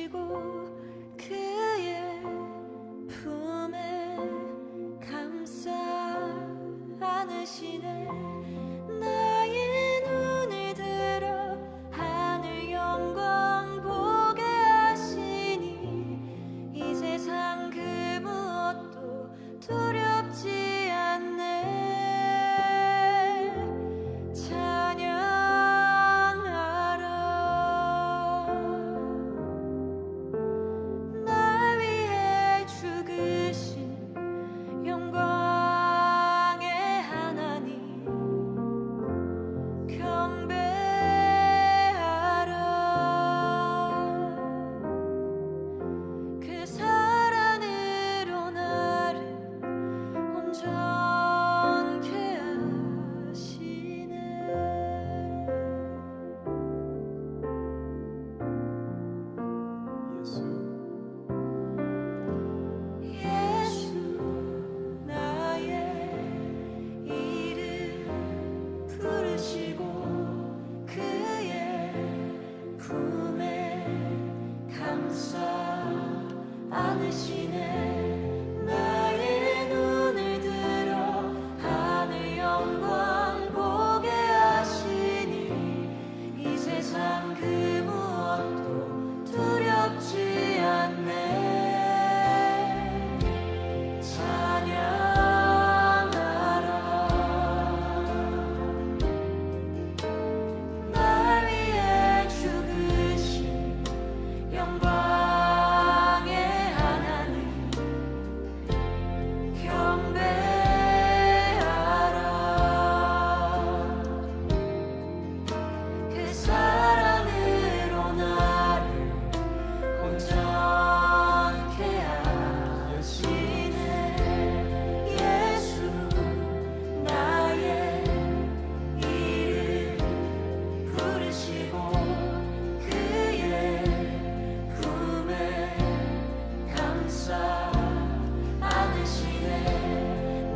부르시고 그의 품에 감싸 안으시네. 나의 눈을 들어 하늘 영광 보게 하시니 이 세상 그 무엇도 두렵지 않네.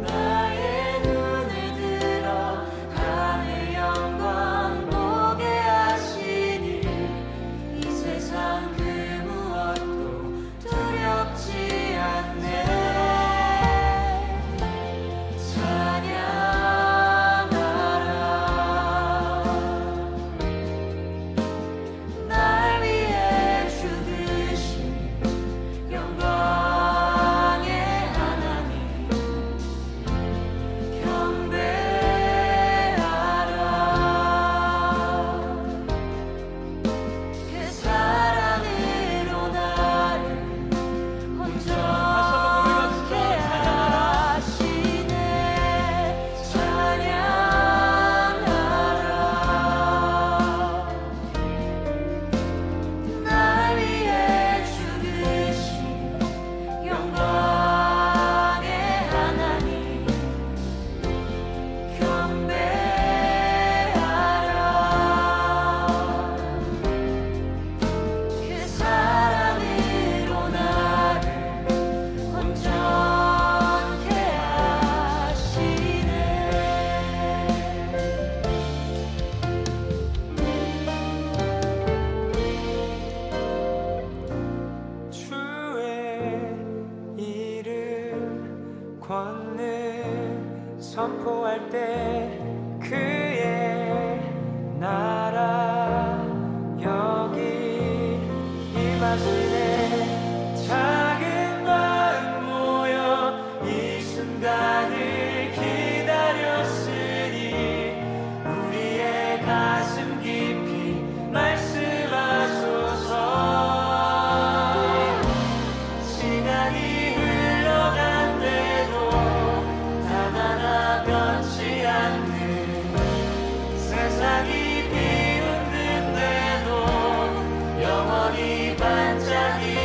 나의 눈을 들어 하늘 영광 보게 하시니 이 세상 그 무엇도 두렵지 않네. 날 위해 죽으신 영광 권능 선포할 때 그의 나라 여기 임하시네. 작은 마음 모여 이 순간을 기다렸으니 우리의 가슴 깊이 말씀하소서. 시간이 흘러간대도 단 하나 변치 않는 세상이 비웃는데도 영원히 반짝이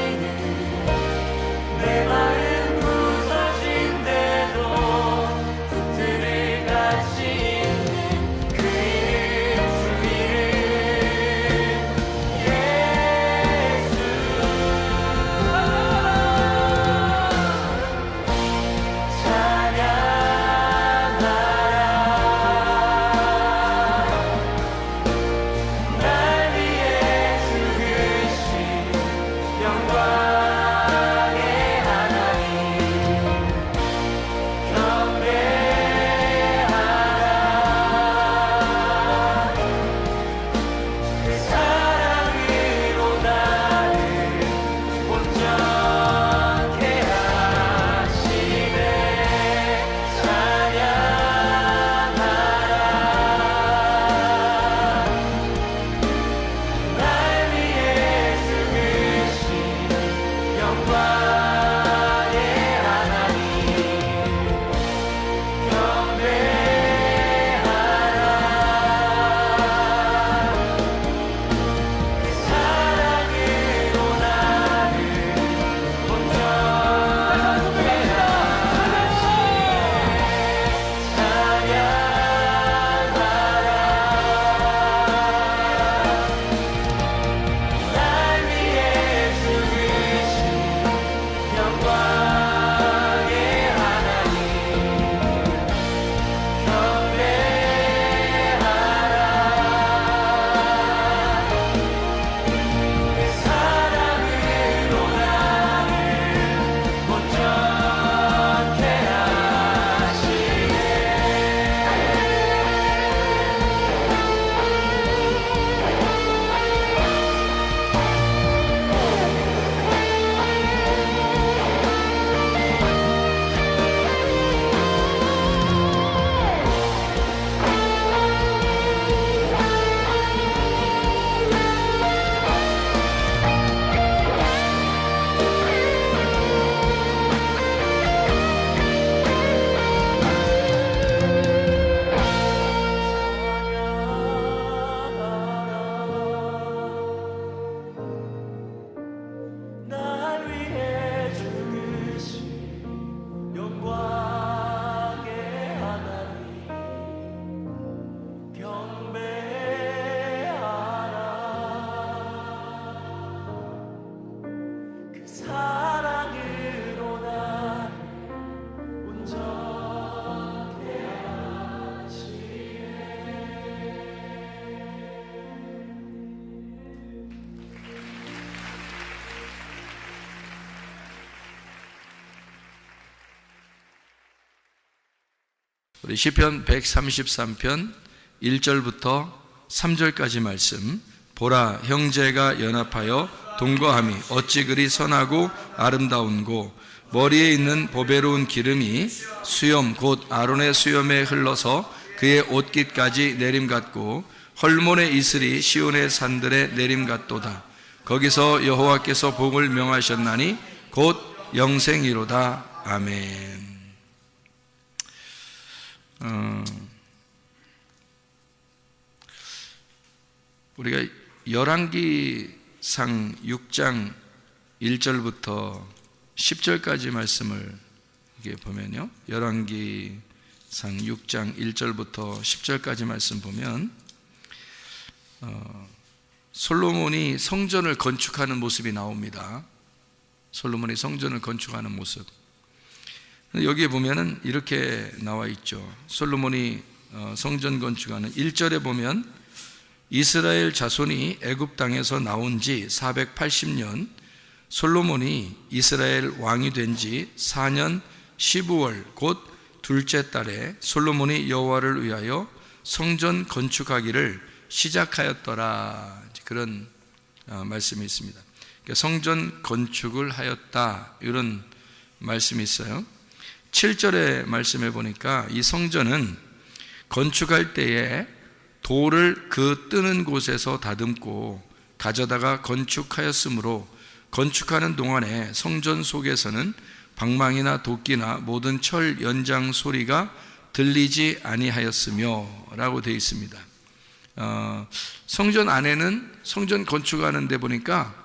우리 시편 133편 1절부터 3절까지 말씀. 보라, 형제가 연합하여 동거함이 어찌 그리 선하고 아름다운고, 머리에 있는 보배로운 기름이 수염 곧 아론의 수염에 흘러서 그의 옷깃까지 내림같고, 헐몬의 이슬이 시온의 산들에 내림같도다. 거기서 여호와께서 복을 명하셨나니 곧 영생이로다. 아멘. 우리가 열왕기상 6장 1절부터 10절까지 말씀을 이게 보면요, 열왕기상 6장 1절부터 10절까지 말씀 보면 솔로몬이 성전을 건축하는 모습이 나옵니다. 솔로몬이 성전을 건축하는 모습. 여기에 보면은 이렇게 나와 있죠. 솔로몬이 성전 건축하는 1절에 보면 이스라엘 자손이 애굽 땅에서 나온 지 480년, 솔로몬이 이스라엘 왕이 된 지 4년 15월 곧 둘째 달에 솔로몬이 여호와를 위하여 성전 건축하기를 시작하였더라. 그런 말씀이 있습니다. 그러니까 성전 건축을 하였다, 이런 말씀이 있어요. 7절의 말씀에 보니까 이 성전은 건축할 때에 돌을 그 뜨는 곳에서 다듬고 가져다가 건축하였으므로 건축하는 동안에 성전 속에서는 방망이나 도끼나 모든 철 연장 소리가 들리지 아니하였으며 라고 되어 있습니다. 성전 안에는 성전 건축하는 데 보니까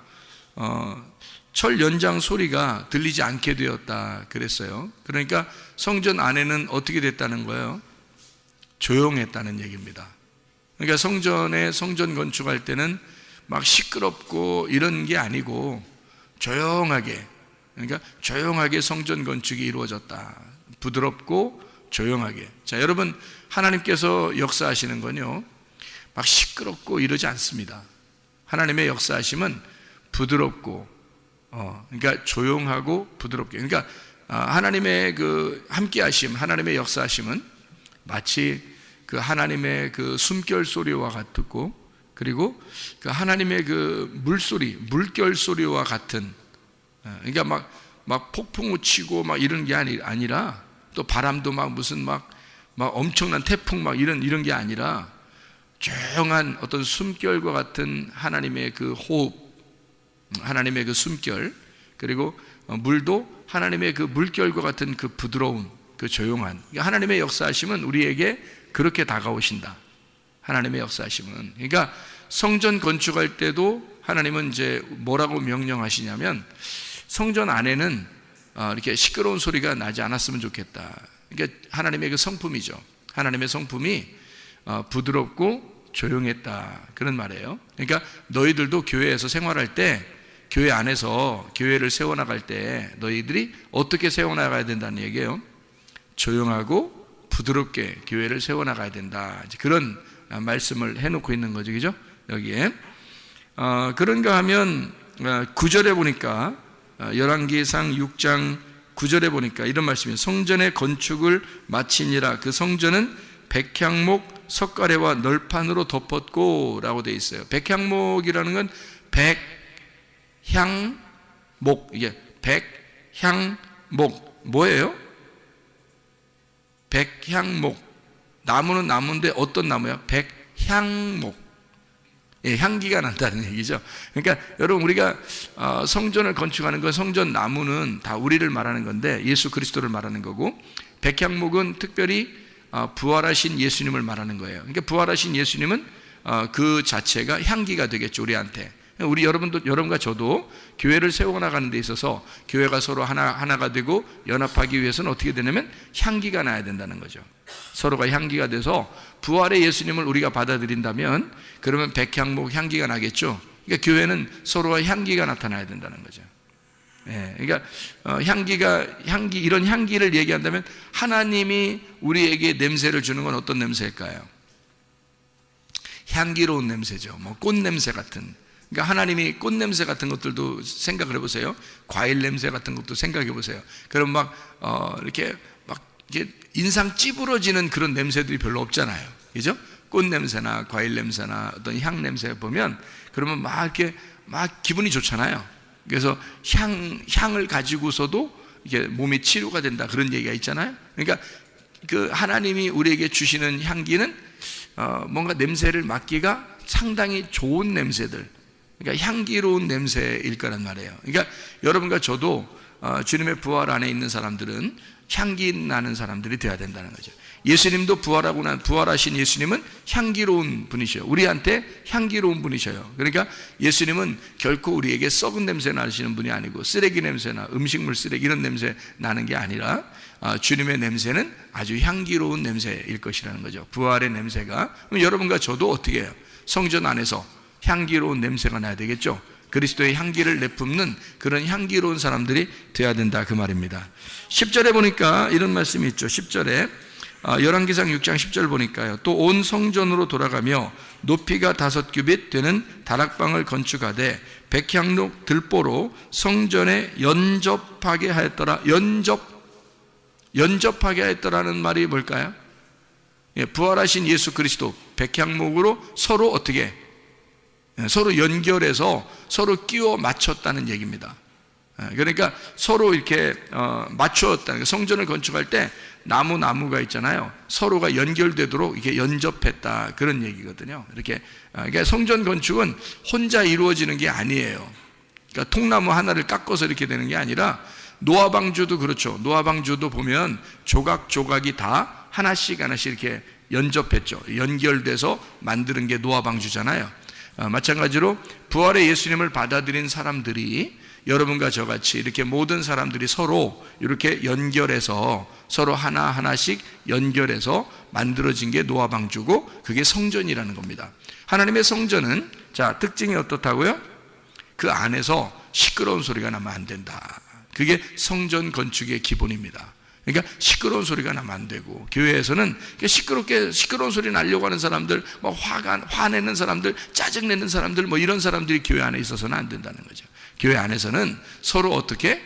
철 연장 소리가 들리지 않게 되었다 그랬어요. 그러니까 성전 안에는 어떻게 됐다는 거예요? 조용했다는 얘기입니다. 그러니까 성전 건축할 때는 막 시끄럽고 이런 게 아니고 조용하게, 그러니까 조용하게 성전 건축이 이루어졌다. 부드럽고 조용하게. 자, 여러분, 하나님께서 역사하시는 건요, 막 시끄럽고 이러지 않습니다. 하나님의 역사하심은 부드럽고, 그러니까 조용하고 부드럽게. 그러니까 하나님의 그 함께하심, 하나님의 역사하심은 마치 그 하나님의 그 숨결 소리와 같고, 그리고 그 하나님의 그 물소리, 물결 소리와 같은, 그러니까 막 폭풍우 치고 막 이런 게 아니라, 또 바람도 막 무슨 막 엄청난 태풍 막 이런 게 아니라, 조용한 어떤 숨결과 같은 하나님의 그 호흡, 하나님의 그 숨결, 그리고 물도 하나님의 그 물결과 같은 그 부드러운, 그 조용한, 하나님의 역사하심은 우리에게 그렇게 다가오신다. 하나님의 역사하심은. 그러니까 성전 건축할 때도 하나님은 이제 뭐라고 명령하시냐면, 성전 안에는 이렇게 시끄러운 소리가 나지 않았으면 좋겠다. 그러니까 하나님의 그 성품이죠. 하나님의 성품이 부드럽고 조용했다, 그런 말이에요. 그러니까 너희들도 교회에서 생활할 때, 교회 안에서 교회를 세워나갈 때 너희들이 어떻게 세워나가야 된다는 얘기예요. 조용하고 부드럽게 교회를 세워나가야 된다, 그런 말씀을 해놓고 있는 거죠, 그죠? 여기에 그런가 하면 9절에 보니까, 열왕기상 6장 9절에 보니까 이런 말씀이에요. 성전의 건축을 마치니라. 그 성전은 백향목 석가래와 널판으로 덮었고 라고 되어 있어요. 백향목이라는 건 백향목, 이게 백향목 뭐예요? 백향목. 나무는 나무인데 어떤 나무야? 백향목. 예, 향기가 난다는 얘기죠. 그러니까 여러분, 우리가 성전을 건축하는 건, 성전 나무는 다 우리를 말하는 건데 예수 그리스도를 말하는 거고, 백향목은 특별히 부활하신 예수님을 말하는 거예요. 그러니까 부활하신 예수님은 그 자체가 향기가 되겠죠, 우리한테. 우리 여러분과 저도 교회를 세워나가는 데 있어서 교회가 서로 하나가 되고 연합하기 위해서는 어떻게 되냐면 향기가 나야 된다는 거죠. 서로가 향기가 돼서 부활의 예수님을 우리가 받아들인다면, 그러면 백향목 향기가 나겠죠. 그러니까 교회는 서로가 향기가 나타나야 된다는 거죠. 예, 그러니까 이런 향기를 얘기한다면, 하나님이 우리에게 냄새를 주는 건 어떤 냄새일까요? 향기로운 냄새죠. 뭐 꽃 냄새 같은. 그러니까 하나님이 꽃 냄새 같은 것들도 생각을 해보세요. 과일 냄새 같은 것도 생각해 보세요. 그럼 이렇게 막 이게 인상 찌부러지는 그런 냄새들이 별로 없잖아요. 그죠? 꽃 냄새나 과일 냄새나 어떤 향 냄새 보면 그러면 막 이렇게 막 기분이 좋잖아요. 그래서 향을 가지고서도 이게 몸이 치료가 된다 그런 얘기가 있잖아요. 그러니까 그 하나님이 우리에게 주시는 향기는 뭔가 냄새를 맡기가 상당히 좋은 냄새들, 그러니까 향기로운 냄새일 거란 말이에요. 그러니까 여러분과 저도 주님의 부활 안에 있는 사람들은 향기 나는 사람들이 되어야 된다는 거죠. 예수님도 부활하신 예수님은 향기로운 분이셔요. 우리한테 향기로운 분이셔요. 그러니까 예수님은 결코 우리에게 썩은 냄새 나시는 분이 아니고 쓰레기 냄새나 음식물 쓰레기 이런 냄새 나는 게 아니라 주님의 냄새는 아주 향기로운 냄새일 것이라는 거죠. 부활의 냄새가. 그럼 여러분과 저도 어떻게 해요? 성전 안에서 향기로운 냄새가 나야 되겠죠. 그리스도의 향기를 내뿜는 그런 향기로운 사람들이 되어야 된다 그 말입니다. 10절에 보니까 이런 말씀이 있죠. 10절에 열왕기상 6장 10절 보니까요. 또 온 성전으로 돌아가며 높이가 5규빗 되는 다락방을 건축하되 백향록 들보로 성전에 연접하게 하였더라. 연접하게 하였더라는 말이 뭘까요? 부활하신 예수 그리스도 백향목으로 서로 어떻게 서로 연결해서 서로 끼워 맞췄다는 얘기입니다. 그러니까 서로 이렇게 맞추었다는, 성전을 건축할 때 나무가 있잖아요. 서로가 연결되도록 이렇게 연접했다 그런 얘기거든요. 이렇게 그러니까 성전 건축은 혼자 이루어지는 게 아니에요. 그러니까 통나무 하나를 깎아서 이렇게 되는 게 아니라 노아방주도 그렇죠. 노아방주도 보면 조각이 다 하나씩 이렇게 연접했죠. 연결돼서 만드는 게 노아방주잖아요. 마찬가지로 부활의 예수님을 받아들인 사람들이 여러분과 저같이 이렇게 모든 사람들이 서로 이렇게 연결해서 서로 하나씩 연결해서 만들어진 게 노아방주고 그게 성전이라는 겁니다. 하나님의 성전은 자 특징이 어떻다고요? 그 안에서 시끄러운 소리가 나면 안 된다. 그게 성전 건축의 기본입니다. 그러니까 시끄러운 소리가 나면 안 되고, 교회에서는 시끄러운 소리 나려고 하는 사람들, 뭐 화내는 사람들, 짜증내는 사람들, 뭐 이런 사람들이 교회 안에 있어서는 안 된다는 거죠. 교회 안에서는 서로 어떻게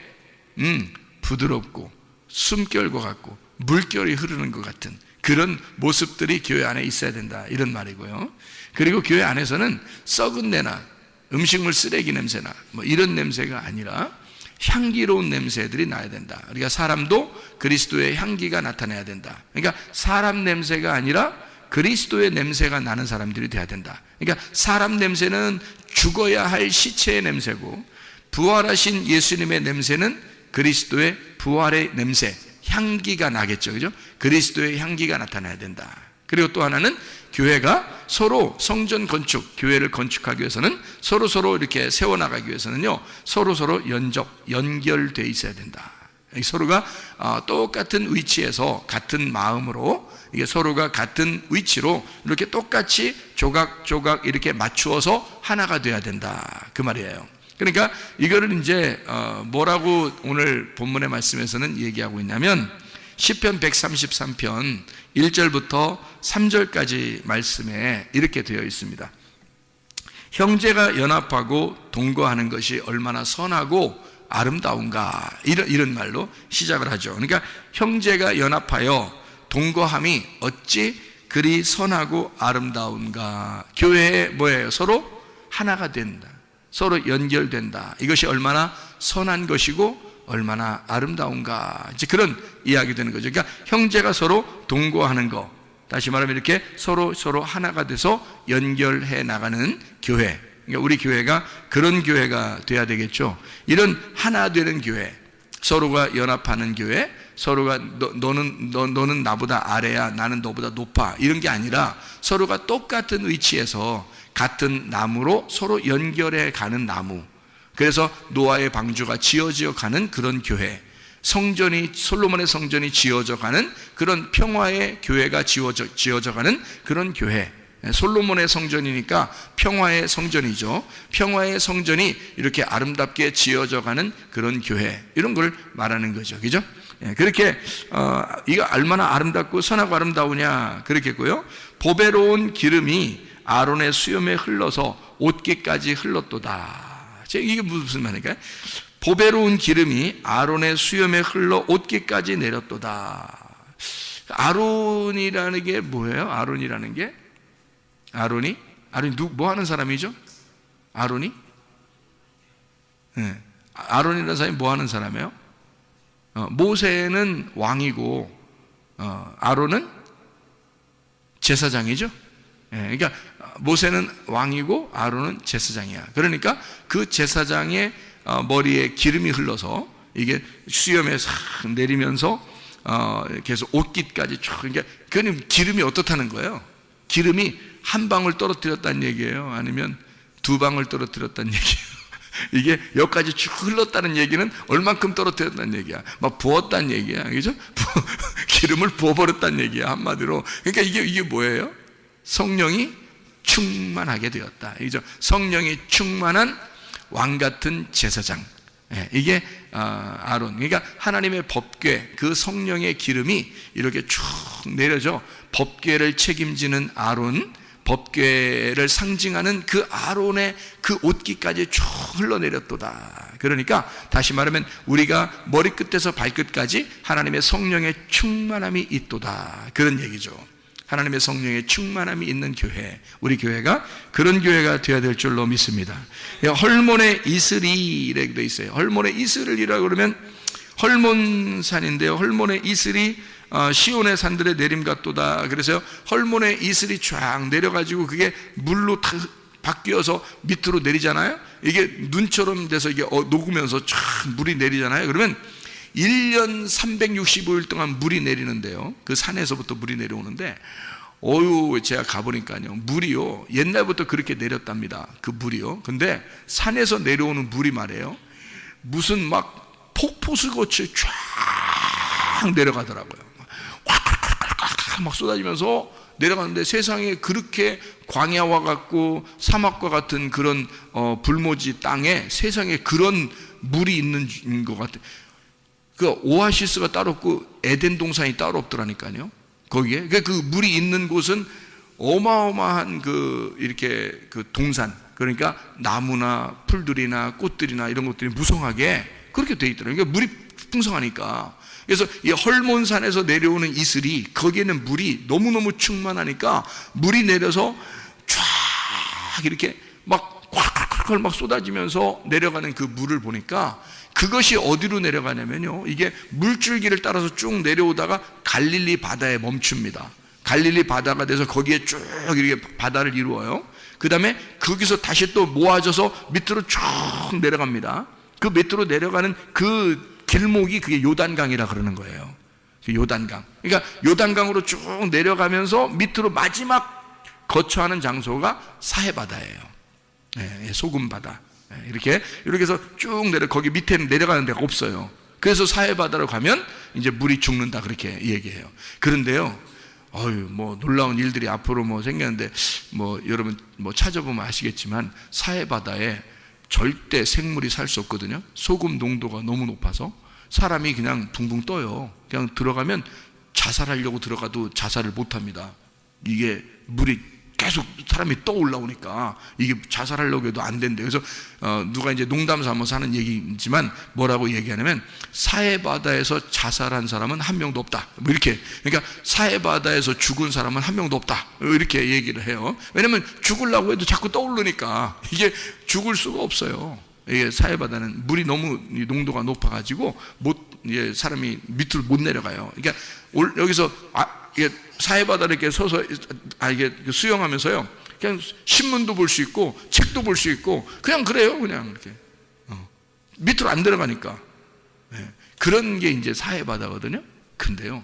부드럽고 숨결과 같고 물결이 흐르는 것 같은 그런 모습들이 교회 안에 있어야 된다 이런 말이고요. 그리고 교회 안에서는 썩은 내나 음식물 쓰레기 냄새나 뭐 이런 냄새가 아니라 향기로운 냄새들이 나야 된다. 그러니까 사람도 그리스도의 향기가 나타나야 된다. 그러니까 사람 냄새가 아니라 그리스도의 냄새가 나는 사람들이 돼야 된다. 그러니까 사람 냄새는 죽어야 할 시체의 냄새고, 부활하신 예수님의 냄새는 그리스도의 부활의 냄새, 향기가 나겠죠. 그죠? 그리스도의 향기가 나타나야 된다. 그리고 또 하나는 교회가 서로 성전 건축, 교회를 건축하기 위해서는 서로 이렇게 세워나가기 위해서는요, 서로 연결되어 있어야 된다. 서로가 똑같은 위치에서 같은 마음으로 이게 서로가 같은 위치로 이렇게 똑같이 조각 이렇게 맞추어서 하나가 돼야 된다 그 말이에요. 그러니까 이거를 이제 뭐라고 오늘 본문의 말씀에서는 얘기하고 있냐면 시편 133편 1절부터 3절까지 말씀에 이렇게 되어 있습니다. 형제가 연합하고 동거하는 것이 얼마나 선하고 아름다운가, 이런 말로 시작을 하죠. 그러니까 형제가 연합하여 동거함이 어찌 그리 선하고 아름다운가. 교회에 뭐예요? 서로 하나가 된다, 서로 연결된다. 이것이 얼마나 선한 것이고 얼마나 아름다운가, 이제 그런 이야기 되는 거죠. 그러니까 형제가 서로 동거하는 거, 다시 말하면 이렇게 서로 하나가 돼서 연결해 나가는 교회, 그러니까 우리 교회가 그런 교회가 돼야 되겠죠. 이런 하나 되는 교회, 서로가 연합하는 교회, 서로가 너는 나보다 아래야, 나는 너보다 높아, 이런 게 아니라 서로가 똑같은 위치에서 같은 나무로 서로 연결해 가는 나무. 그래서 노아의 방주가 지어져 가는 그런 교회, 솔로몬의 성전이 지어져 가는 그런 평화의 교회가 지어져 가는 그런 교회. 솔로몬의 성전이니까 평화의 성전이죠. 평화의 성전이 이렇게 아름답게 지어져 가는 그런 교회, 이런 걸 말하는 거죠. 그죠? 그렇게 이거 얼마나 아름답고 선하고 아름다우냐 그렇겠고요. 보배로운 기름이 아론의 수염에 흘러서 옷깃까지 흘렀도다. 이게 무슨 말일까요? 보배로운 기름이 아론의 수염에 흘러 옷깃까지 내렸도다. 아론이라는 게 뭐예요? 아론이라는 게? 아론이 뭐 하는 사람이죠? 아론이? 네. 아론이라는 사람이 뭐 하는 사람이에요? 모세는 왕이고 아론은 제사장이죠. 네. 그러니까 모세는 왕이고 아론은 제사장이야. 그러니까 그 제사장의 머리에 기름이 흘러서 이게 수염에 싹 내리면서 계속 옷깃까지 쭉, 그러니까 그는 기름이 어떻다는 거예요? 기름이 한 방울 떨어뜨렸다는 얘기예요? 아니면 두 방울 떨어뜨렸다는 얘기예요? 이게 여기까지 쭉 흘렀다는 얘기는 얼만큼 떨어뜨렸다는 얘기야? 막 부었다는 얘기야, 그죠? 기름을 부어버렸다는 얘기야, 한마디로. 그러니까 이게 뭐예요? 성령이 충만하게 되었다, 그죠? 성령이 충만한 왕 같은 제사장. 이게 아론. 그러니까 하나님의 법궤, 그 성령의 기름이 이렇게 쭉 내려져 법궤를 책임지는 아론, 법궤를 상징하는 그 아론의 그 옷깃까지 쭉 흘러내렸도다. 그러니까 다시 말하면 우리가 머리끝에서 발끝까지 하나님의 성령의 충만함이 있도다, 그런 얘기죠. 하나님의 성령의 충만함이 있는 교회, 우리 교회가 그런 교회가 되어야 될 줄로 믿습니다. 헐몬의 이슬이라고 되어 있어요. 헐몬의 이슬이라고 그러면 헐몬산인데요, 헐몬의 이슬이 시온의 산들의 내림 같도다. 그래서 헐몬의 이슬이 쫙 내려가지고 그게 물로 다 바뀌어서 밑으로 내리잖아요. 이게 눈처럼 돼서 이게 녹으면서 쫙 물이 내리잖아요. 그러면 1년 365일 동안 물이 내리는데요, 그 산에서부터 물이 내려오는데, 제가 가보니까요, 물이요, 옛날부터 그렇게 내렸답니다. 그 물이요. 근데 산에서 내려오는 물이 말이에요, 무슨 막 폭포수같이 쫙 내려가더라고요. 막 쏟아지면서 내려가는데, 세상에 그렇게 광야와 같고 사막과 같은 그런 불모지 땅에 세상에 그런 물이 있는 것 같아요. 그 오아시스가 따로 없고 에덴 동산이 따로 없더라니까요. 거기에 그 물이 있는 곳은 어마어마한 이렇게 동산, 그러니까 나무나 풀들이나 꽃들이나 이런 것들이 무성하게 그렇게 돼 있더라고요. 그러니까 물이 풍성하니까. 그래서 이 헐몬산에서 내려오는 이슬이, 거기에는 물이 너무너무 충만하니까 물이 내려서 쫙 이렇게 막 콸콸콸 막 쏟아지면서 내려가는 그 물을 보니까, 그것이 어디로 내려가냐면요, 이게 물줄기를 따라서 쭉 내려오다가 갈릴리 바다에 멈춥니다. 갈릴리 바다가 돼서 거기에 쭉 이렇게 바다를 이루어요. 그 다음에 거기서 다시 또 모아져서 밑으로 쭉 내려갑니다. 그 밑으로 내려가는 그 길목이 그게 요단강이라 그러는 거예요. 그 요단강. 그러니까 요단강으로 쭉 내려가면서 밑으로 마지막 거처하는 장소가 사해바다예요. 소금바다. 이렇게 해서 쭉 거기 밑에는 내려가는 데가 없어요. 그래서 사해바다로 가면 이제 물이 죽는다, 그렇게 얘기해요. 그런데요, 뭐 놀라운 일들이 앞으로 뭐 생겼는데, 뭐 여러분 뭐 찾아보면 아시겠지만 사해바다에 절대 생물이 살 수 없거든요. 소금 농도가 너무 높아서 사람이 그냥 붕붕 떠요. 그냥 들어가면 자살하려고 들어가도 자살을 못 합니다. 이게 물이 계속 사람이 떠 올라오니까 이게 자살하려고 해도 안 된대. 그래서 누가 이제 농담 삼아서 하는 얘기지만 뭐라고 얘기하냐면, 사해바다에서 자살한 사람은 한 명도 없다, 뭐 이렇게. 그러니까 사해바다에서 죽은 사람은 한 명도 없다, 이렇게 얘기를 해요. 왜냐면 죽으려고 해도 자꾸 떠오르니까 이게 죽을 수가 없어요. 이게 사해바다는 물이 너무 농도가 높아가지고 사람이 밑으로 못 내려가요. 그러니까 여기서 이게 사해바다를 이렇게 서서 이게 수영하면서요, 그냥 신문도 볼 수 있고 책도 볼 수 있고 그냥 그래요. 그냥 이렇게 밑으로 안 들어가니까. 그런 게 이제 사해바다거든요. 근데요,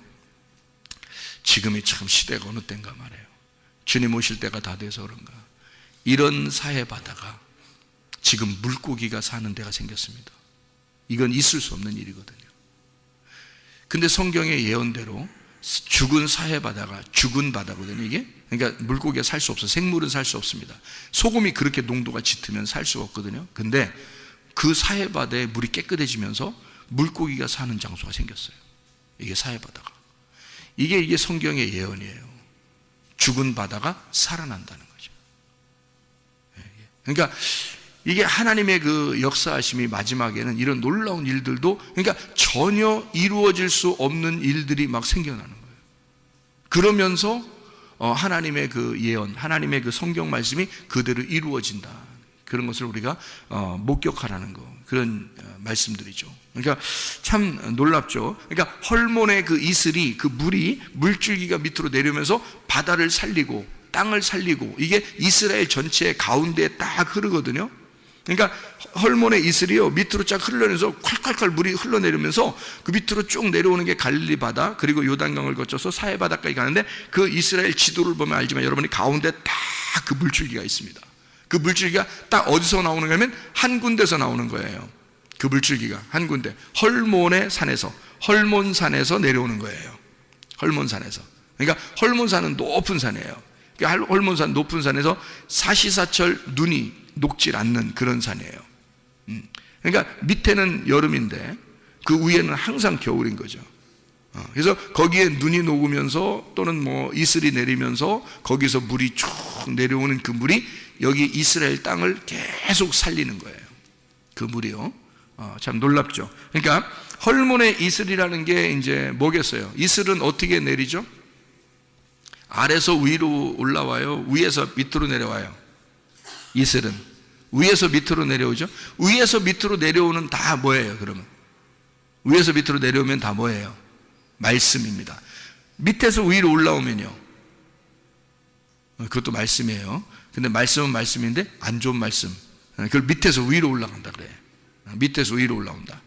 지금이 참 시대가 어느 때인가 말이에요. 주님 오실 때가 다 돼서 그런가, 이런 사해바다가 지금 물고기가 사는 데가 생겼습니다. 이건 있을 수 없는 일이거든요. 근데 성경의 예언대로 죽은 사해바다가 죽은 바다거든요, 이게. 그러니까 물고기가 살 수 없어요. 생물은 살 수 없습니다. 소금이 그렇게 농도가 짙으면 살 수가 없거든요. 근데 그 사해바다에 물이 깨끗해지면서 물고기가 사는 장소가 생겼어요. 이게 사해바다가. 이게 성경의 예언이에요. 죽은 바다가 살아난다는 거죠. 그러니까 이게 하나님의 그 역사하심이 마지막에는 이런 놀라운 일들도, 그러니까 전혀 이루어질 수 없는 일들이 막 생겨나는 거예요. 그러면서 하나님의 그 예언, 하나님의 그 성경 말씀이 그대로 이루어진다. 그런 것을 우리가 목격하라는 거, 그런 말씀들이죠. 그러니까 참 놀랍죠. 그러니까 헐몬의 그 이슬이, 그 물이, 물줄기가 밑으로 내려오면서 바다를 살리고 땅을 살리고, 이게 이스라엘 전체의 가운데에 딱 흐르거든요. 그러니까 헐몬의 이슬이요, 밑으로 쫙 흘러내면서 콸콸콸 물이 흘러내리면서 그 밑으로 쭉 내려오는 게 갈릴리 바다, 그리고 요단강을 거쳐서 사해 바다까지 가는데, 그 이스라엘 지도를 보면 알지만 여러분이 가운데 딱 그 물줄기가 있습니다. 그 물줄기가 딱 어디서 나오는가 하면 한 군데서 나오는 거예요. 그 물줄기가 한 군데, 헐몬의 산에서, 헐몬산에서 내려오는 거예요. 헐몬산에서. 그러니까 헐몬산은 높은 산이에요. 그러니까 헐몬산, 높은 산에서 사시사철 눈이 녹질 않는 그런 산이에요. 그러니까 밑에는 여름인데 그 위에는 항상 겨울인 거죠. 그래서 거기에 눈이 녹으면서 또는 뭐 이슬이 내리면서 거기서 물이 쭉 내려오는 그 물이 여기 이스라엘 땅을 계속 살리는 거예요. 그 물이요. 참 놀랍죠. 그러니까 헐몬의 이슬이라는 게 이제 뭐겠어요? 이슬은 어떻게 내리죠? 아래서 위로 올라와요? 위에서 밑으로 내려와요? 이슬은 위에서 밑으로 내려오죠? 위에서 밑으로 내려오는 다 뭐예요, 그러면? 위에서 밑으로 내려오면 다 뭐예요? 말씀입니다. 밑에서 위로 올라오면요, 그것도 말씀이에요. 근데 말씀은 말씀인데 안 좋은 말씀, 그걸 밑에서 위로 올라간다 그래. 밑에서 위로 올라온다.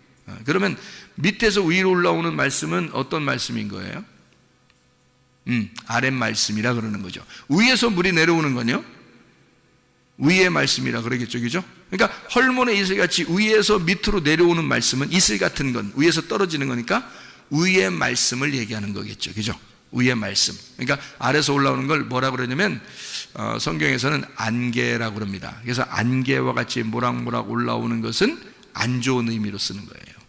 그러면 밑에서 위로 올라오는 말씀은 어떤 말씀인 거예요? 아랫 말씀이라 그러는 거죠. 위에서 물이 내려오는 건요, 위의 말씀이라 그러겠죠, 그죠? 그러니까 헐몬의 이슬 같이 위에서 밑으로 내려오는 말씀은, 이슬 같은 건 위에서 떨어지는 거니까 위의 말씀을 얘기하는 거겠죠, 그죠? 위의 말씀. 그러니까 아래서 올라오는 걸 뭐라 그러냐면 성경에서는 안개라고 그럽니다. 그래서 안개와 같이 모락모락 올라오는 것은 안 좋은 의미로 쓰는 거예요.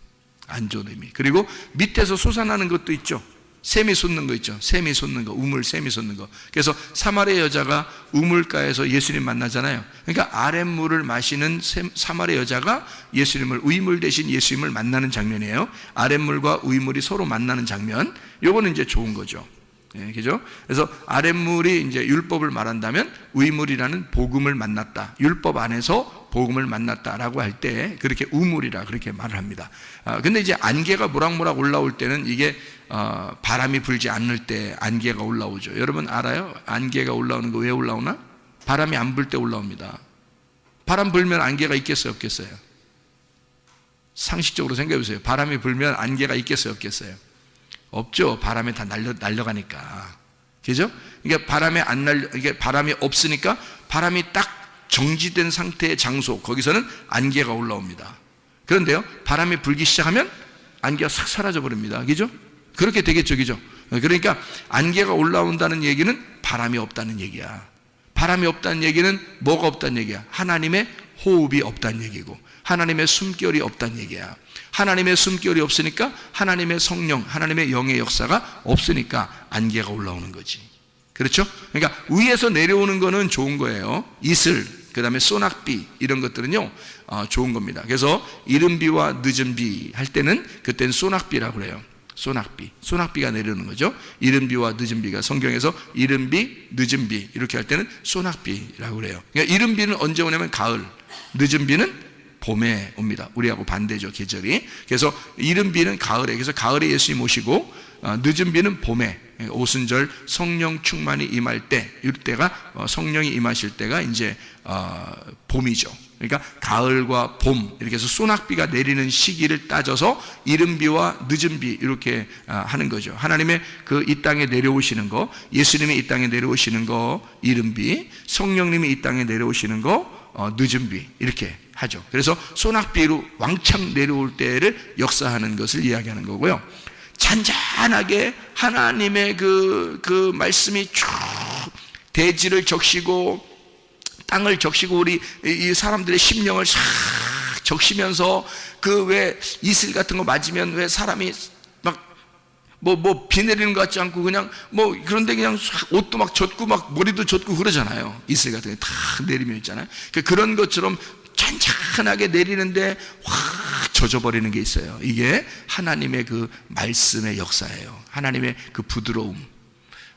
안 좋은 의미. 그리고 밑에서 솟아나는 것도 있죠. 샘이 솟는 거 있죠. 샘이 솟는 거, 우물, 샘이 솟는 거. 그래서 사마리아 여자가 우물가에서 예수님 만나잖아요. 그러니까 아랫물을 마시는 사마리아 여자가 예수님을, 위물 대신 예수님을 만나는 장면이에요. 아랫물과 위물이 서로 만나는 장면. 요거는 이제 좋은 거죠. 예, 그죠? 그래서 아랫물이 이제 율법을 말한다면 위물이라는 복음을 만났다. 율법 안에서 복음을 만났다라고 할 때 그렇게 우물이라 그렇게 말을 합니다. 근데 이제 안개가 모락모락 올라올 때는 이게 바람이 불지 않을 때 안개가 올라오죠. 여러분 알아요? 안개가 올라오는 거 왜 올라오나? 바람이 안 불 때 올라옵니다. 바람 불면 안개가 있겠어요, 없겠어요? 상식적으로 생각해 보세요. 바람이 불면 안개가 있겠어요, 없겠어요? 없죠. 바람에 다 날려가니까. 그죠? 그러니까 이게 바람이 없으니까 바람이 딱 정지된 상태의 장소, 거기서는 안개가 올라옵니다. 그런데요, 바람이 불기 시작하면 안개가 싹 사라져 버립니다. 그죠? 그렇게 되겠죠, 그죠? 그러니까 안개가 올라온다는 얘기는 바람이 없다는 얘기야. 바람이 없다는 얘기는 뭐가 없다는 얘기야? 하나님의 호흡이 없다는 얘기고, 하나님의 숨결이 없다는 얘기야. 하나님의 숨결이 없으니까 하나님의 성령, 하나님의 영의 역사가 없으니까 안개가 올라오는 거지. 그렇죠? 그러니까 위에서 내려오는 거는 좋은 거예요. 이슬, 그 다음에 소낙비, 이런 것들은요 좋은 겁니다. 그래서 이른 비와 늦은 비 할 때는 그때는 소낙비라고 그래요. 소낙비가 내려오는 거죠. 이른 비와 늦은 비가 성경에서 이른 비, 늦은 비 이렇게 할 때는 소낙비라고 그래요. 그러니까 이른 비는 언제 오냐면 가을, 늦은 비는 봄에 옵니다. 우리하고 반대죠, 계절이. 그래서 이른 비는 가을에, 그래서 가을에 예수님 오시고, 늦은 비는 봄에, 오순절 성령 충만이 임할 때, 이때가 성령이 임하실 때가 이제 봄이죠. 그러니까 가을과 봄 이렇게 해서 소낙비가 내리는 시기를 따져서 이른 비와 늦은 비 이렇게 하는 거죠. 하나님의 그 이 땅에 내려오시는 거, 예수님이 이 땅에 내려오시는 거 이른 비, 성령님이 이 땅에 내려오시는 거 늦은 비 이렇게 하죠. 그래서 소낙비로 왕창 내려올 때를 역사하는 것을 이야기하는 거고요. 잔잔하게 하나님의 그 말씀이 쭉 대지를 적시고 땅을 적시고 우리 이 사람들의 심령을 싹 적시면서 그 왜 이슬 같은 거 맞으면 왜 사람이 막 비 내리는 것 같지 않고 그냥 그런데 그냥 옷도 막 젖고 막 머리도 젖고 그러잖아요. 이슬 같은 게 다 내리면 있잖아요. 그런 것처럼 잔잔하게 내리는데 확 젖어버리는 게 있어요. 이게 하나님의 그 말씀의 역사예요. 하나님의 그 부드러움.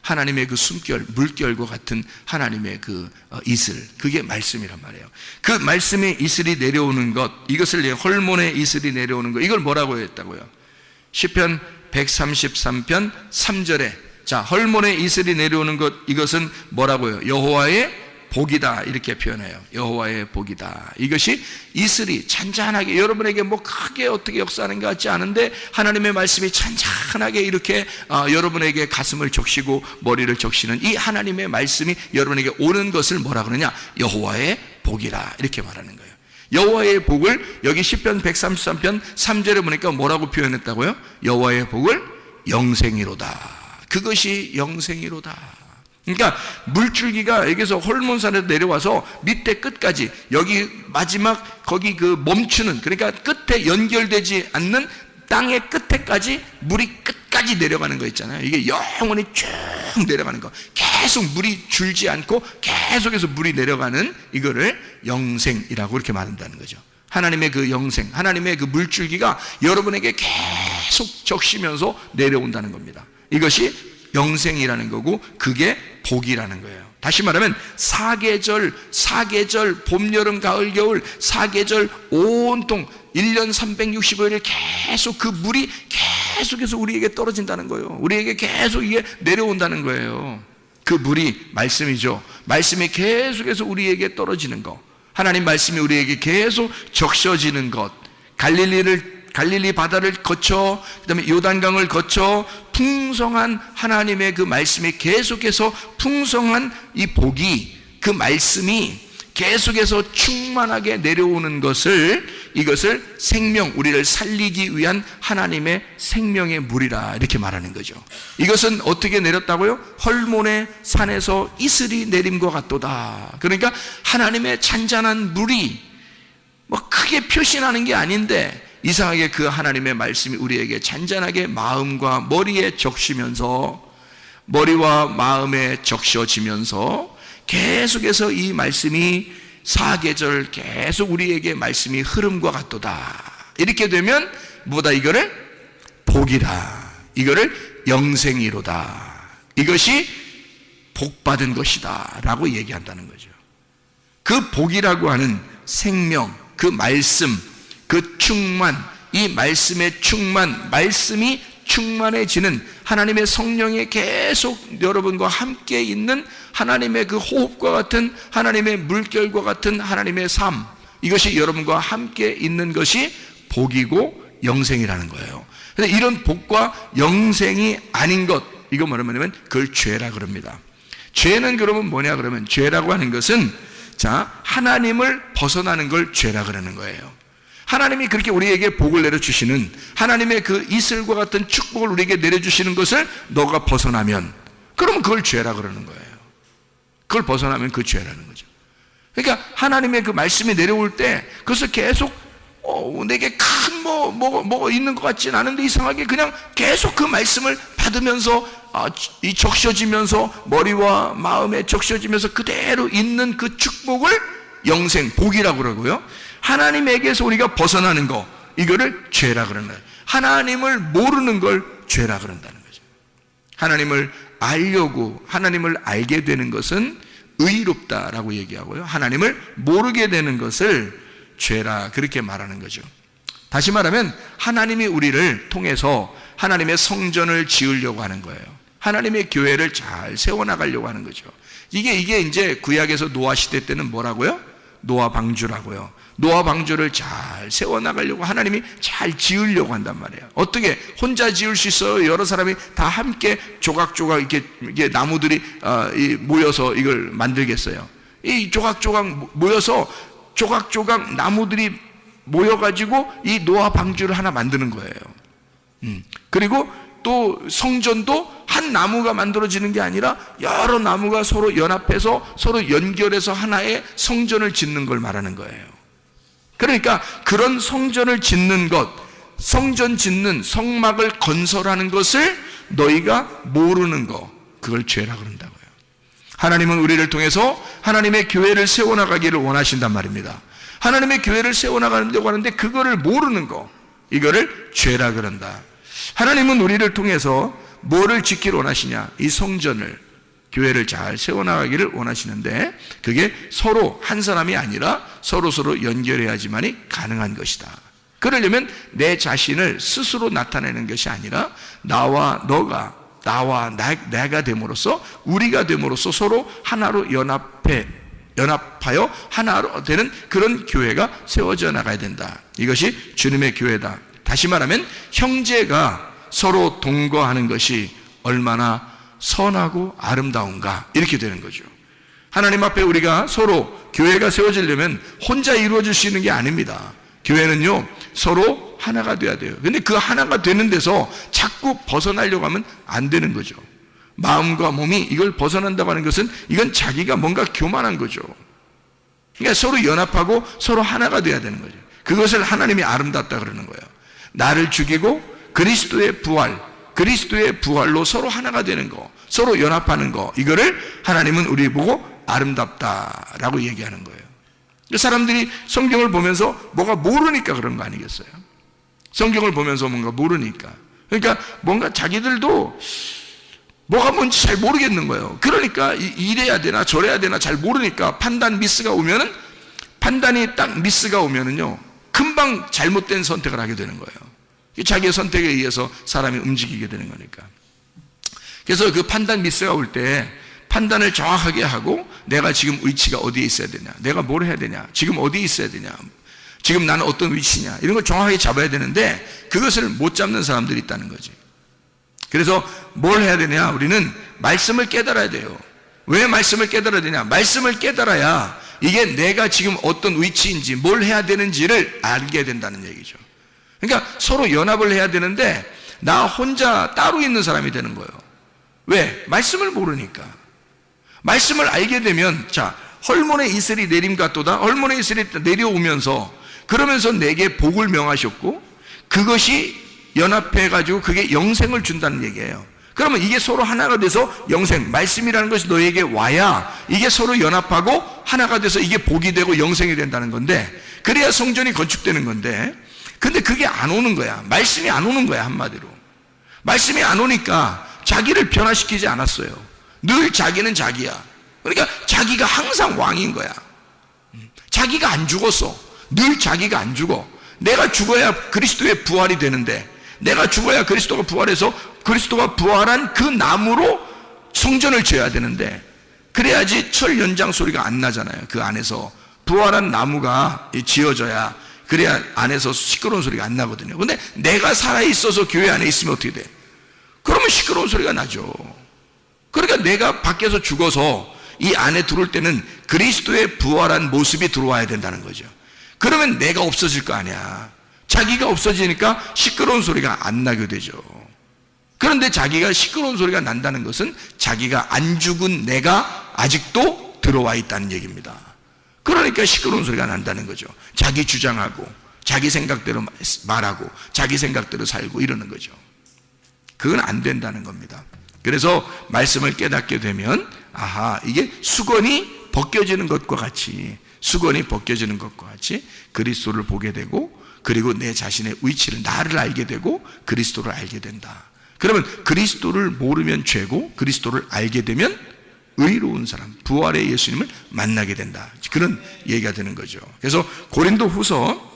하나님의 그 숨결, 물결과 같은 하나님의 그 이슬, 그게 말씀이란 말이에요. 그 말씀의 이슬이 내려오는 것, 이것을 헐몬의 이슬이 내려오는 것, 이걸 뭐라고 했다고요? 시편 133편 3절에 자, 헐몬의 이슬이 내려오는 것, 이것은 뭐라고요? 여호와의 복이다, 이렇게 표현해요. 여호와의 복이다. 이것이 이슬이 잔잔하게, 여러분에게 뭐 크게 어떻게 역사하는 것 같지 않은데 하나님의 말씀이 잔잔하게 이렇게 여러분에게 가슴을 적시고 머리를 적시는 이 하나님의 말씀이 여러분에게 오는 것을 뭐라 그러냐? 여호와의 복이라, 이렇게 말하는 거예요. 여호와의 복을 여기 시편 133편 3절에 보니까 뭐라고 표현했다고요? 여호와의 복을 영생이로다. 그것이 영생이로다. 그러니까 물줄기가 여기서 헐몬산에서 내려와서 밑에 끝까지, 여기 마지막 거기 그 멈추는, 그러니까 끝에 연결되지 않는 땅의 끝에까지 물이 끝까지 내려가는 거 있잖아요. 이게 영원히 쭉 내려가는 거, 계속 물이 줄지 않고 계속해서 물이 내려가는 이거를 영생이라고 이렇게 말한다는 거죠. 하나님의 그 영생, 하나님의 그 물줄기가 여러분에게 계속 적시면서 내려온다는 겁니다. 이것이 영생이라는 거고, 그게 복이라는 거예요. 다시 말하면 사계절, 봄, 여름, 가을, 겨울, 사계절 온통 1년 365일을 계속 그 물이 계속해서 우리에게 떨어진다는 거예요. 우리에게 계속 이게 내려온다는 거예요. 그 물이 말씀이죠. 말씀이 계속해서 우리에게 떨어지는 것, 하나님 말씀이 우리에게 계속 적셔지는 것, 갈릴리 바다를 거쳐, 그 다음에 요단강을 거쳐 풍성한 하나님의 그 말씀이 계속해서 풍성한 이 복이, 그 말씀이 계속해서 충만하게 내려오는 것을, 이것을 생명, 우리를 살리기 위한 하나님의 생명의 물이라, 이렇게 말하는 거죠. 이것은 어떻게 내렸다고요? 헐몬의 산에서 이슬이 내림과 같도다. 그러니까 하나님의 잔잔한 물이 뭐 크게 표시나는 게 아닌데, 이상하게 그 하나님의 말씀이 우리에게 잔잔하게 마음과 머리에 적시면서, 머리와 마음에 적셔지면서 계속해서 이 말씀이 사계절 계속 우리에게 말씀이 흐름과 같도다. 이렇게 되면 뭐다? 이거를 복이다, 이거를 영생이로다, 이것이 복받은 것이다 라고 얘기한다는 거죠. 그 복이라고 하는 생명, 그 말씀, 그 충만, 이 말씀의 충만, 말씀이 충만해지는 하나님의 성령이 계속 여러분과 함께 있는 하나님의 그 호흡과 같은, 하나님의 물결과 같은 하나님의 삶, 이것이 여러분과 함께 있는 것이 복이고 영생이라는 거예요. 그런데 이런 복과 영생이 아닌 것, 이거 뭐냐면 그걸 죄라 그럽니다. 죄는 그러면 뭐냐 그러면, 죄라고 하는 것은 자, 하나님을 벗어나는 걸 죄라 그러는 거예요. 하나님이 그렇게 우리에게 복을 내려주시는, 하나님의 그 이슬과 같은 축복을 우리에게 내려주시는 것을 너가 벗어나면, 그러면 그걸 죄라 그러는 거예요. 그걸 벗어나면 그 죄라는 거죠. 그러니까 하나님의 그 말씀이 내려올 때 그것을 계속 내게 큰 뭐가 있는 것 같진 않은데 이상하게 그냥 계속 그 말씀을 받으면서 이 적셔지면서 머리와 마음에 적셔지면서 그대로 있는 그 축복을 영생, 복이라고 그러고요. 하나님에게서 우리가 벗어나는 거, 이거를 죄라 그러는 거예요. 하나님을 모르는 걸 죄라 그런다는 거죠. 하나님을 알려고, 하나님을 알게 되는 것은 의롭다라고 얘기하고요, 하나님을 모르게 되는 것을 죄라, 그렇게 말하는 거죠. 다시 말하면 하나님이 우리를 통해서 하나님의 성전을 지으려고 하는 거예요. 하나님의 교회를 잘 세워나가려고 하는 거죠. 이게 이제 구약에서 노아 시대 때는 뭐라고요? 노아 방주라고요. 노아 방주를 잘 세워나가려고 하나님이 잘 지으려고 한단 말이에요. 어떻게 혼자 지을 수 있어요? 여러 사람이 다 함께 조각조각 이게 나무들이 모여서 이걸 만들겠어요? 이 조각조각 모여서 조각조각 나무들이 모여가지고 이 노아 방주를 하나 만드는 거예요. 그리고 또 성전도 한 나무가 만들어지는 게 아니라 여러 나무가 서로 연합해서 서로 연결해서 하나의 성전을 짓는 걸 말하는 거예요. 그러니까 그런 성전을 짓는 것, 성전 짓는, 성막을 건설하는 것을 너희가 모르는 거, 그걸 죄라 그런다고요. 하나님은 우리를 통해서 하나님의 교회를 세워나가기를 원하신단 말입니다. 하나님의 교회를 세워나가려고 하는데 그거를 모르는 거, 이거를 죄라 그런다. 하나님은 우리를 통해서 뭐를 지키를 원하시냐? 이 성전을, 교회를 잘 세워나가기를 원하시는데 그게 서로 한 사람이 아니라 서로 연결해야지만이 가능한 것이다. 그러려면 내 자신을 스스로 나타내는 것이 아니라 나와 너가, 나와 내가 됨으로써, 우리가 됨으로써 서로 하나로 연합하여 하나로 되는 그런 교회가 세워져 나가야 된다. 이것이 주님의 교회다. 다시 말하면 형제가 서로 동거하는 것이 얼마나 선하고 아름다운가, 이렇게 되는 거죠. 하나님 앞에 우리가 서로 교회가 세워지려면 혼자 이루어질 수 있는 게 아닙니다. 교회는요, 서로 하나가 돼야 돼요. 근데 그 하나가 되는 데서 자꾸 벗어나려고 하면 안 되는 거죠. 마음과 몸이 이걸 벗어난다고 하는 것은 이건 자기가 뭔가 교만한 거죠. 그러니까 서로 연합하고 서로 하나가 돼야 되는 거죠. 그것을 하나님이 아름답다 그러는 거예요. 나를 죽이고 그리스도의 부활로 서로 하나가 되는 거, 서로 연합하는 거, 이거를 하나님은 우리 보고 아름답다라고 얘기하는 거예요. 사람들이 성경을 보면서 뭐가 모르니까 그런 거 아니겠어요? 성경을 보면서 뭔가 모르니까. 그러니까 뭔가 자기들도 뭐가 뭔지 잘 모르겠는 거예요. 그러니까 이래야 되나 저래야 되나 잘 모르니까 판단이 딱 미스가 오면은요, 금방 잘못된 선택을 하게 되는 거예요. 자기의 선택에 의해서 사람이 움직이게 되는 거니까. 그래서 그 판단 미스가 올 때 판단을 정확하게 하고 내가 지금 위치가 어디에 있어야 되냐, 내가 뭘 해야 되냐, 지금 어디에 있어야 되냐, 지금 나는 어떤 위치냐, 이런 걸 정확하게 잡아야 되는데 그것을 못 잡는 사람들이 있다는 거지. 그래서 뭘 해야 되냐, 우리는 말씀을 깨달아야 돼요. 왜 말씀을 깨달아야 되냐? 말씀을 깨달아야 이게 내가 지금 어떤 위치인지 뭘 해야 되는지를 알게 된다는 얘기죠. 그러니까 서로 연합을 해야 되는데 나 혼자 따로 있는 사람이 되는 거예요. 왜? 말씀을 모르니까. 말씀을 알게 되면, 자, 헐몬의 이슬이 내림 같도다. 헐몬의 이슬이 내려오면서 그러면서 내게 복을 명하셨고 그것이 연합해가지고 그게 영생을 준다는 얘기예요. 그러면 이게 서로 하나가 돼서 영생, 말씀이라는 것이 너에게 와야 이게 서로 연합하고 하나가 돼서 이게 복이 되고 영생이 된다는 건데, 그래야 성전이 건축되는 건데, 근데 그게 안 오는 거야. 말씀이 안 오는 거야, 한마디로. 말씀이 안 오니까 자기를 변화시키지 않았어요. 늘 자기는 자기야. 그러니까 자기가 항상 왕인 거야. 자기가 안 죽었어. 늘 자기가 안 죽어. 내가 죽어야 그리스도의 부활이 되는데, 내가 죽어야 그리스도가 부활해서 그리스도가 부활한 그 나무로 성전을 지어야 되는데, 그래야지 철 연장 소리가 안 나잖아요. 그 안에서 부활한 나무가 지어져야, 그래야 안에서 시끄러운 소리가 안 나거든요. 근데 내가 살아있어서 교회 안에 있으면 어떻게 돼? 그러면 시끄러운 소리가 나죠. 그러니까 내가 밖에서 죽어서 이 안에 들어올 때는 그리스도의 부활한 모습이 들어와야 된다는 거죠. 그러면 내가 없어질 거 아니야. 자기가 없어지니까 시끄러운 소리가 안 나게 되죠. 그런데 자기가 시끄러운 소리가 난다는 것은 자기가 안 죽은 내가 아직도 들어와 있다는 얘기입니다. 그러니까 시끄러운 소리가 난다는 거죠. 자기 주장하고 자기 생각대로 말하고 자기 생각대로 살고 이러는 거죠. 그건 안 된다는 겁니다. 그래서 말씀을 깨닫게 되면, 아하, 이게 수건이 벗겨지는 것과 같이 그리스도를 보게 되고, 그리고 내 자신의 위치를, 나를 알게 되고 그리스도를 알게 된다. 그러면 그리스도를 모르면 죄고 그리스도를 알게 되면 의로운 사람, 부활의 예수님을 만나게 된다. 그런 얘기가 되는 거죠. 그래서 고린도후서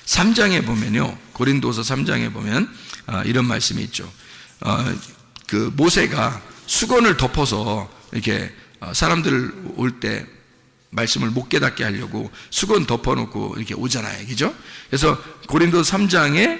3장에 보면요, 고린도서 3장에 보면 이런 말씀이 있죠. 그 모세가 수건을 덮어서 이렇게 사람들 올 때 말씀을 못 깨닫게 하려고 수건 덮어놓고 이렇게 오잖아요, 그죠? 그래서 고린도서 3장에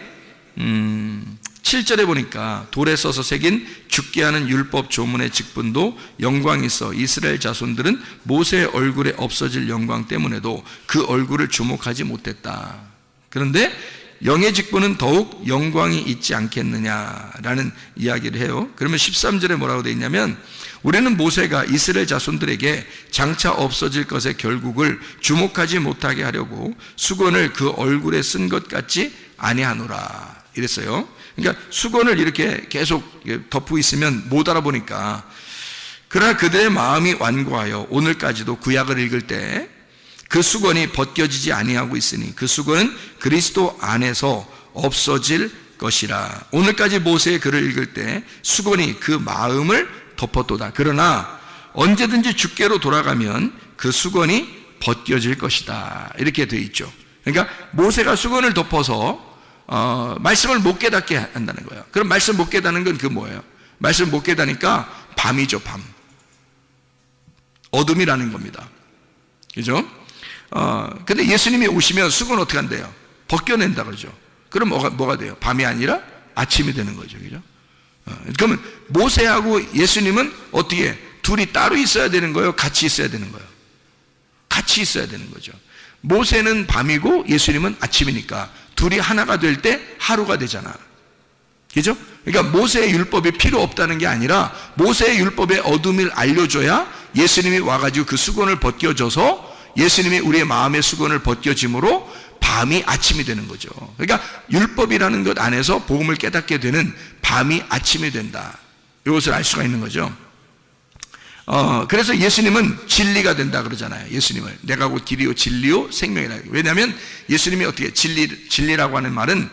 7절에 보니까 돌에 써서 새긴 죽게 하는 율법 조문의 직분도 영광이 있어 이스라엘 자손들은 모세의 얼굴에 없어질 영광 때문에도 그 얼굴을 주목하지 못했다. 그런데 영의 직분은 더욱 영광이 있지 않겠느냐라는 이야기를 해요. 그러면 13절에 뭐라고 되어 있냐면, 우리는 모세가 이스라엘 자손들에게 장차 없어질 것의 결국을 주목하지 못하게 하려고 수건을 그 얼굴에 쓴 것 같지 아니하노라 이랬어요. 그러니까 수건을 이렇게 계속 덮고 있으면 못 알아보니까, 그러나 그들의 마음이 완고하여 오늘까지도 구약을 읽을 때 그 수건이 벗겨지지 아니하고 있으니 그 수건은 그리스도 안에서 없어질 것이라. 오늘까지 모세의 글을 읽을 때 수건이 그 마음을 덮었도다. 그러나 언제든지 주께로 돌아가면 그 수건이 벗겨질 것이다. 이렇게 되어 있죠. 그러니까 모세가 수건을 덮어서 말씀을 못 깨닫게 한다는 거예요. 그럼 말씀 못 깨닫는 건 그 뭐예요? 말씀 못 깨닫으니까 밤이죠, 밤. 어둠이라는 겁니다. 그죠? 근데 예수님이 오시면 수건 어떻게 한대요? 벗겨낸다 그러죠. 그럼 뭐가 돼요? 밤이 아니라 아침이 되는 거죠. 그죠? 그러면 모세하고 예수님은 어떻게 둘이 따로 있어야 되는 거예요? 같이 있어야 되는 거예요? 같이 있어야 되는 거죠. 모세는 밤이고 예수님은 아침이니까 둘이 하나가 될 때 하루가 되잖아. 그죠? 그러니까 모세의 율법이 필요 없다는 게 아니라 모세의 율법의 어둠을 알려줘야 예수님이 와가지고 그 수건을 벗겨줘서 예수님이 우리의 마음의 수건을 벗겨짐으로 밤이 아침이 되는 거죠. 그러니까 율법이라는 것 안에서 복음을 깨닫게 되는 밤이 아침이 된다. 이것을 알 수가 있는 거죠. 그래서 예수님은 진리가 된다 그러잖아요. 예수님을 내가 곧 길이요 진리요 생명이라. 왜냐하면 예수님이 어떻게 진리라고 하는 말은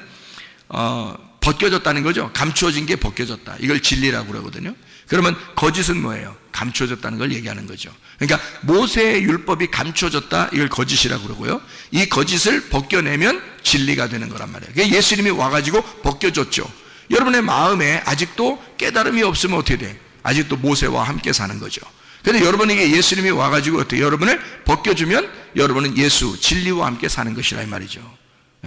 벗겨졌다는 거죠. 감추어진 게 벗겨졌다. 이걸 진리라고 그러거든요. 그러면 거짓은 뭐예요? 감추어졌다는 걸 얘기하는 거죠. 그러니까 모세의 율법이 감추어졌다. 이걸 거짓이라고 그러고요. 이 거짓을 벗겨내면 진리가 되는 거란 말이에요. 그러니까 예수님이 와가지고 벗겨졌죠. 여러분의 마음에 아직도 깨달음이 없으면 어떻게 돼? 아직도 모세와 함께 사는 거죠. 그런데 여러분에게 예수님이 와가지고 어떻게 여러분을 벗겨주면 여러분은 예수 진리와 함께 사는 것이라 이 말이죠.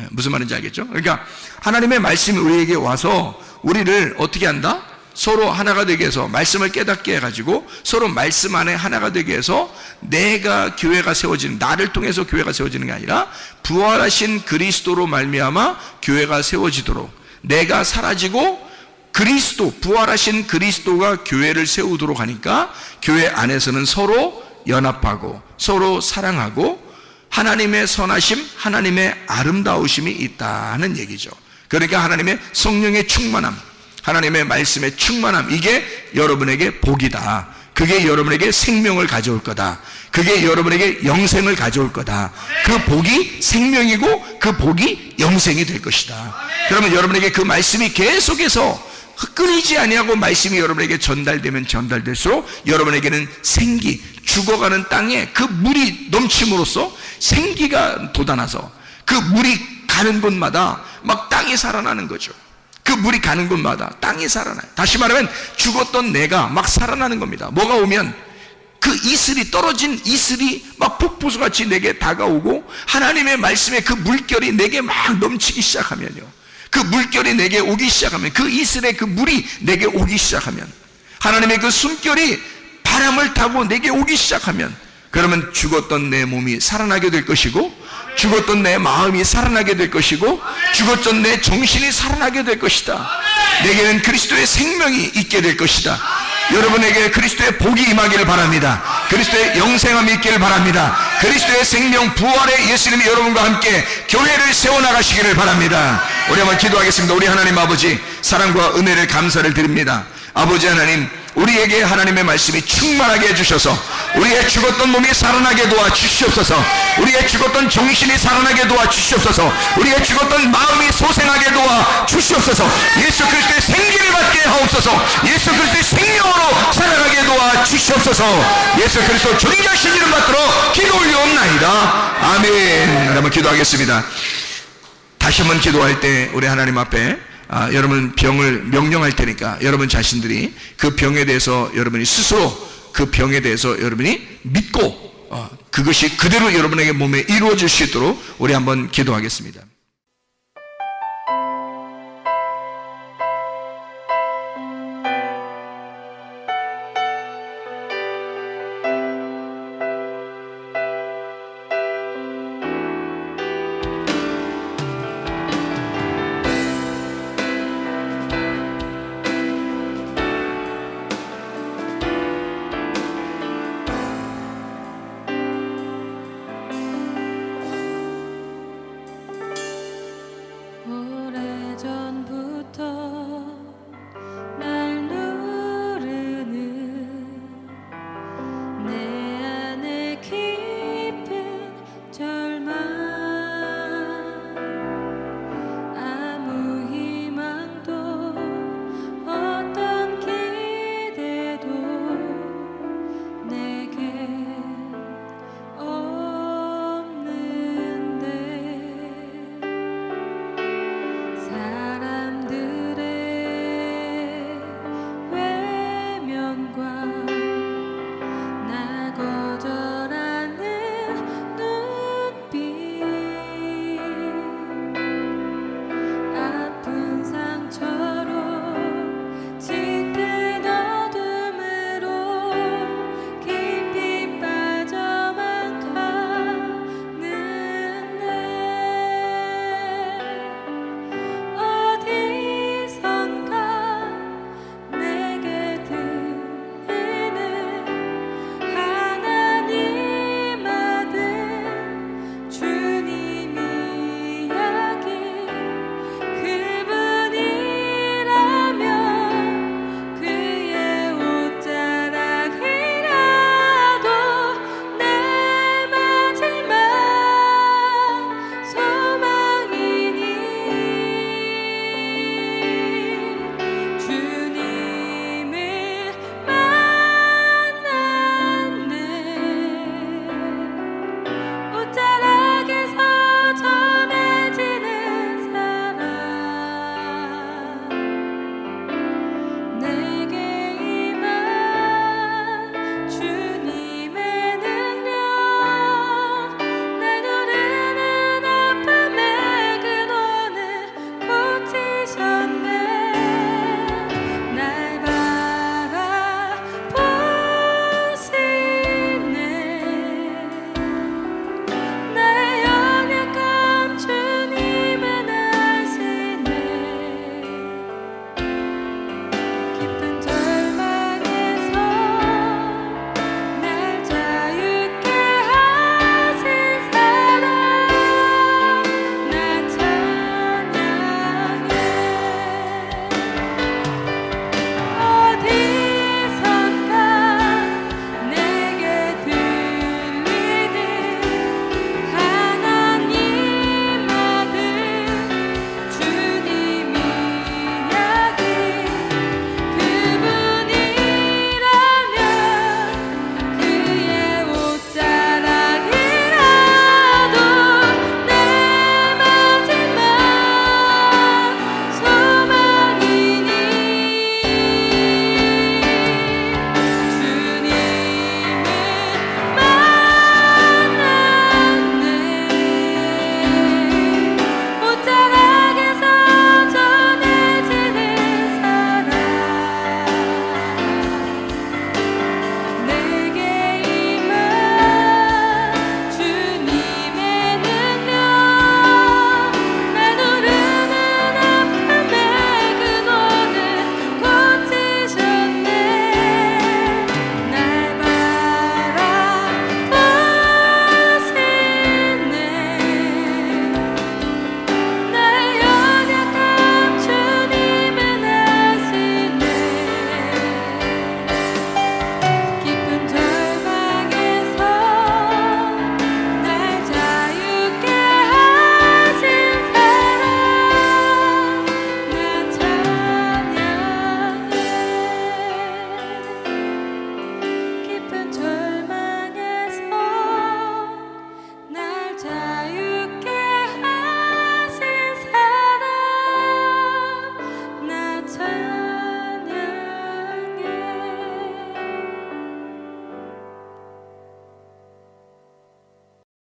무슨 말인지 알겠죠? 그러니까 하나님의 말씀이 우리에게 와서 우리를 어떻게 한다? 서로 하나가 되게 해서 말씀을 깨닫게 해가지고 서로 말씀 안에 하나가 되게 해서 내가 교회가 세워지는, 나를 통해서 교회가 세워지는 게 아니라 부활하신 그리스도로 말미암아 교회가 세워지도록, 내가 사라지고 그리스도, 부활하신 그리스도가 교회를 세우도록 하니까 교회 안에서는 서로 연합하고 서로 사랑하고 하나님의 선하심, 하나님의 아름다우심이 있다는 얘기죠. 그러니까 하나님의 성령의 충만함, 하나님의 말씀의 충만함, 이게 여러분에게 복이다. 그게 여러분에게 생명을 가져올 거다. 그게 여러분에게 영생을 가져올 거다. 그 복이 생명이고 그 복이 영생이 될 것이다. 그러면 여러분에게 그 말씀이 계속해서 끊이지 아니하고 말씀이 여러분에게 전달되면 전달될수록 여러분에게는 생기, 죽어가는 땅에 그 물이 넘침으로써 생기가 돋아나서 그 물이 가는 곳마다 막 땅이 살아나는 거죠. 그 물이 가는 곳마다 땅이 살아나요. 다시 말하면 죽었던 내가 막 살아나는 겁니다. 뭐가 오면 그 이슬이, 떨어진 이슬이 막 폭포수같이 내게 다가오고 하나님의 말씀에 그 물결이 내게 막 넘치기 시작하면요, 그 물결이 내게 오기 시작하면, 그 이슬의 그 물이 내게 오기 시작하면, 하나님의 그 숨결이 바람을 타고 내게 오기 시작하면, 그러면 죽었던 내 몸이 살아나게 될 것이고, 죽었던 내 마음이 살아나게 될 것이고, 죽었던 내 정신이 살아나게 될 것이다. 내게는 그리스도의 생명이 있게 될 것이다. 여러분에게 그리스도의 복이 임하기를 바랍니다. 그리스도의 영생함이 있기를 바랍니다. 그리스도의 생명 부활의 예수님이 여러분과 함께 교회를 세워나가시기를 바랍니다. 우리 한번 기도하겠습니다. 우리 하나님 아버지, 사랑과 은혜를 감사를 드립니다. 아버지 하나님, 우리에게 하나님의 말씀이 충만하게 해주셔서 우리의 죽었던 몸이 살아나게 도와주시옵소서. 우리의 죽었던 정신이 살아나게 도와주시옵소서. 우리의 죽었던 마음이 소생하게 도와주시옵소서. 예수 그리스도의 생기를 받게 하옵소서. 예수 그리스도의 생명으로 살아가게 도와주시옵소서. 예수 그리스도 존귀하신 이름 받들어 기도 올려옵나이다. 아멘. 한번 기도하겠습니다. 다시 한번 기도할 때 우리 하나님 앞에 여러분 병을 명령할 테니까 여러분 자신들이 그 병에 대해서 여러분이 스스로 그 병에 대해서 여러분이 믿고 그것이 그대로 여러분에게 몸에 이루어질 수 있도록 우리 한번 기도하겠습니다.